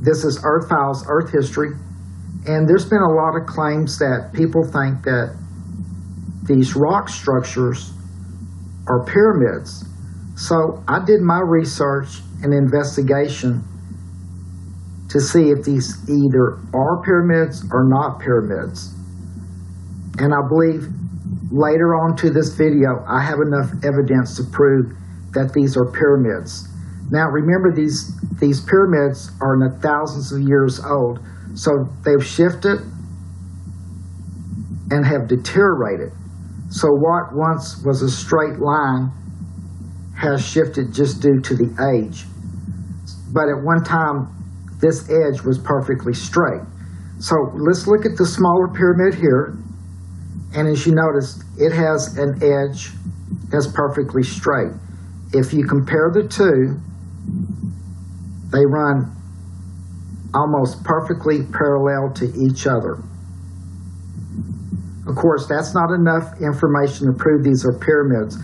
This is Earth Files, Earth History, and there's been a lot of claims that people think that these rock structures are pyramids. So I did my research and investigation to see if these either are pyramids or not pyramids. And I believe later on to this video, I have enough evidence to prove that these are pyramids. Now remember, these pyramids are in the thousands of years old, so they've shifted and have deteriorated. So what once was a straight line has shifted just due to the age. But at one time, this edge was perfectly straight. So let's look at the smaller pyramid here. And as you notice, it has an edge that's perfectly straight. If you compare the two, they run almost perfectly parallel to each other. Of course, that's not enough information to prove these are pyramids,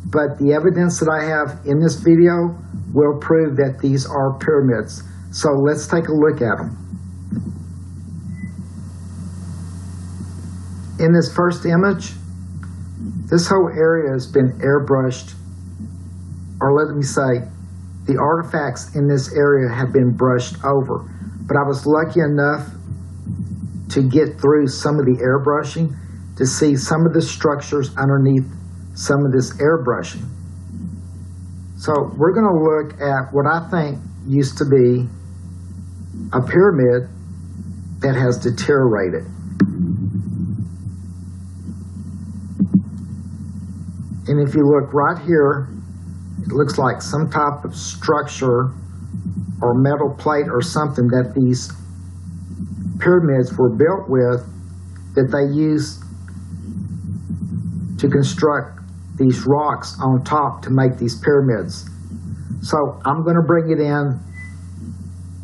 but the evidence that I have in this video will prove that these are pyramids. So let's take a look at them. In this first image, this whole area has been airbrushed, or let me say, the artifacts in this area have been brushed over. But I was lucky enough to get through some of the airbrushing to see some of the structures underneath some of this airbrushing. So we're going to look at what I think used to be a pyramid that has deteriorated. And if you look right here, it looks like some type of structure or metal plate or something that these pyramids were built with, that they used to construct these rocks on top to make these pyramids. So I'm going to bring it in,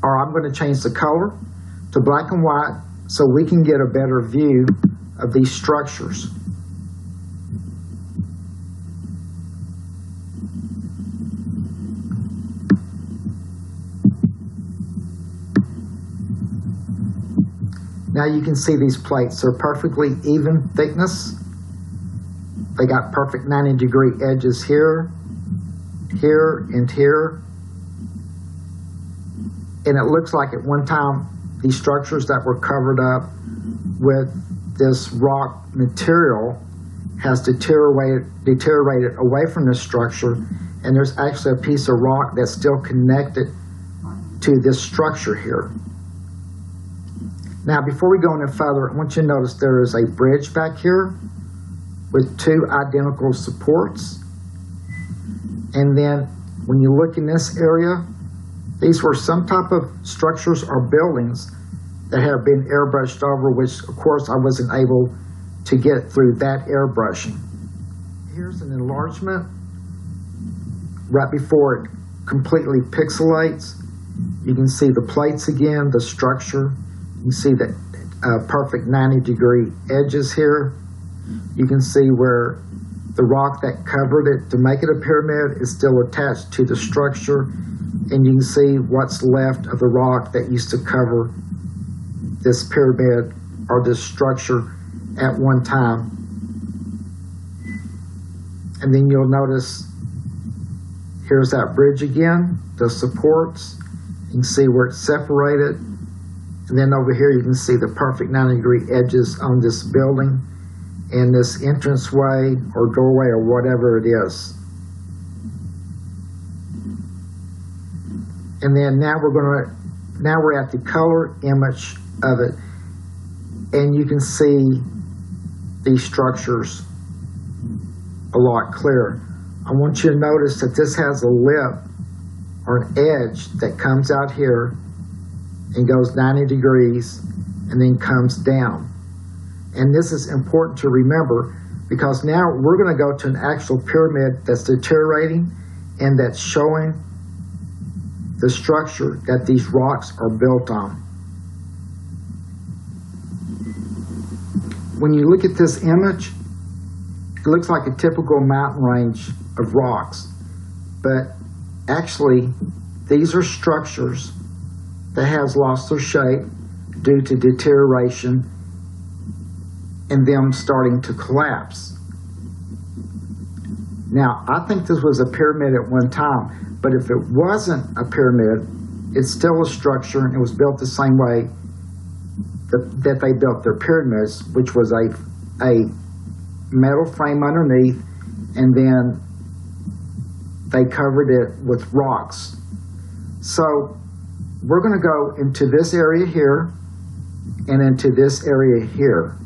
or I'm going to change the color to black and white so we can get a better view of these structures. Now you can see these plates. They're perfectly even thickness. They got perfect 90-degree edges here, here, and here. And it looks like at one time these structures that were covered up with this rock material has deteriorated away from the structure, and there's actually a piece of rock that's still connected to this structure here. Now, before we go any further, I want you to notice there is a bridge back here with two identical supports. And then when you look in this area, these were some type of structures or buildings that have been airbrushed over, which of course I wasn't able to get through that airbrushing. Here's an enlargement right before it completely pixelates. You can see the plates again, the structure. You can see the perfect 90-degree edges here. You can see where the rock that covered it to make it a pyramid is still attached to the structure. And you can see what's left of the rock that used to cover this pyramid or this structure at one time. And then you'll notice here's that bridge again, the supports. You can see where it's separated. And then over here you can see the perfect 90-degree edges on this building and this entranceway or doorway or whatever it is. And then now we're at the color image of it, and you can see these structures a lot clearer. I want you to notice that this has a lip or an edge that comes out here and goes 90 degrees and then comes down. And this is important to remember because now we're going to go to an actual pyramid that's deteriorating and that's showing the structure that these rocks are built on. When you look at this image, it looks like a typical mountain range of rocks, but actually these are structures that has lost their shape due to deterioration and them starting to collapse. Now, I think this was a pyramid at one time, but if it wasn't a pyramid, it's still a structure and it was built the same way that they built their pyramids, which was a metal frame underneath, and then they covered it with rocks. So we're going to go into this area here and into this area here.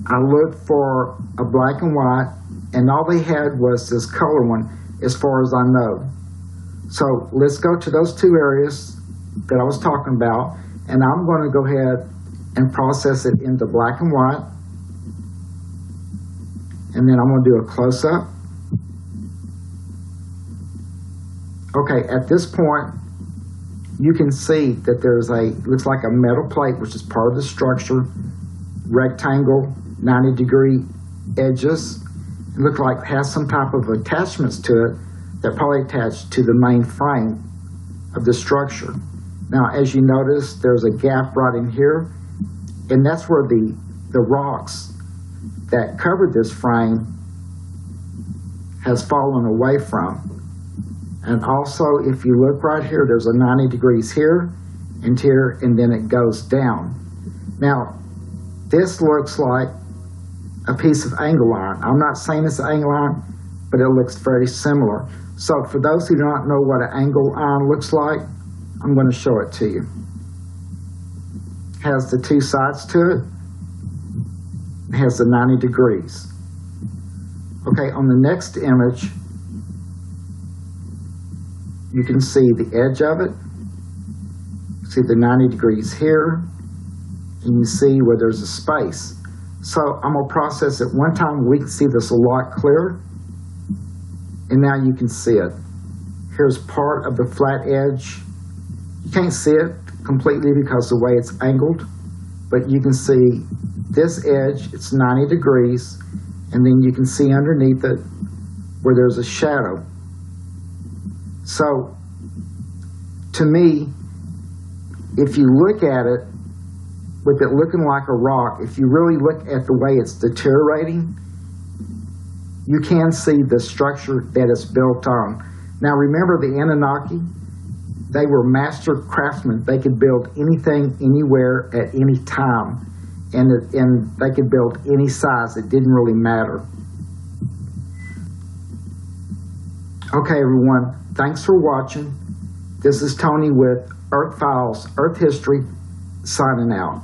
I looked for a black and white, and all they had was this color one as far as I know. So let's go to those two areas that I was talking about, and I'm going to go ahead and process it into black and white. And then I'm going to do a close-up. Okay, at this point, you can see that there's looks like a metal plate, which is part of the structure, rectangle, 90-degree edges. It looks like it has some type of attachments to it that probably attached to the main frame of the structure. Now, as you notice, there's a gap right in here, and that's where the rocks that covered this frame has fallen away from. And also, if you look right here, there's a 90 degrees here, and then it goes down. Now, this looks like a piece of angle iron. I'm not saying it's angle iron, but it looks very similar. So for those who don't know what an angle iron looks like, I'm going to show it to you. It has the two sides to it. It has the 90 degrees. Okay, on the next image, you can see the edge of it. See the 90 degrees here, and you see where there's a space. So I'm going to process it one time. We can see this a lot clearer, and now you can see it. Here's part of the flat edge. You can't see it completely because of the way it's angled, but you can see this edge, it's 90 degrees, and then you can see underneath it where there's a shadow. So, to me, if you look at it, with it looking like a rock, if you really look at the way it's deteriorating, you can see the structure that it's built on. Now remember, the Anunnaki, they were master craftsmen. They could build anything, anywhere, at any time, and they could build any size. It didn't really matter. Okay, everyone, thanks for watching. This is Tony with Earth Files, Earth History, signing out.